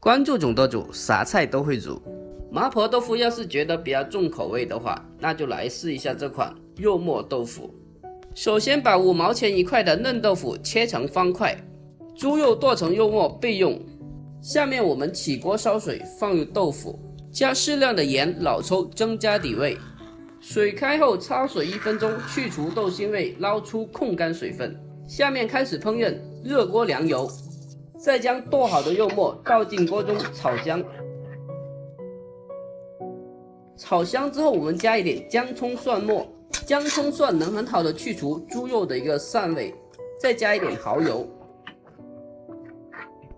关注总舵主，啥菜都会煮。麻婆豆腐要是觉得比较重口味的话，那就来试一下这款肉末豆腐。首先把5毛钱一块的嫩豆腐切成方块，猪肉剁成肉末备用。下面我们起锅烧水，放入豆腐，加适量的盐、老抽增加底味。水开后焯水1分钟，去除豆腥味，捞出控干水分。下面开始烹饪，热锅凉油，再将剁好的肉末倒进锅中炒香。炒香之后，我们加一点姜葱蒜末，姜葱蒜能很好的去除猪肉的一个膻味，再加一点蚝油。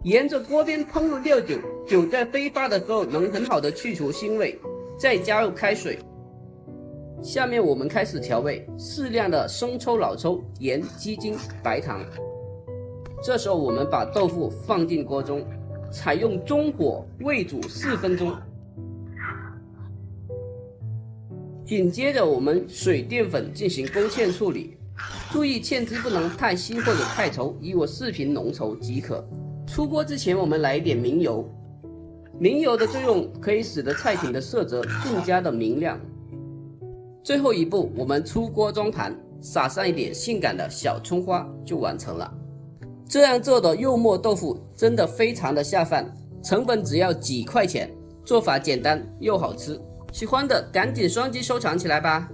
沿着锅边烹入料酒，酒在挥发的时候能很好的去除腥味，再加入开水。下面我们开始调味，适量的生抽、老抽、盐、鸡精、白糖。这时候我们把豆腐放进锅中，采用中火煨煮4分钟。紧接着我们水淀粉进行勾芡处理，注意芡汁不能太稀或者太稠，以我视频浓稠即可。出锅之前我们来一点明油，明油的作用可以使得菜品的色泽更加的明亮。最后一步，我们出锅装盘，撒上一点性感的小葱花就完成了。这样做的肉末豆腐真的非常的下饭，成本只要几块钱，做法简单又好吃。喜欢的赶紧双击收藏起来吧。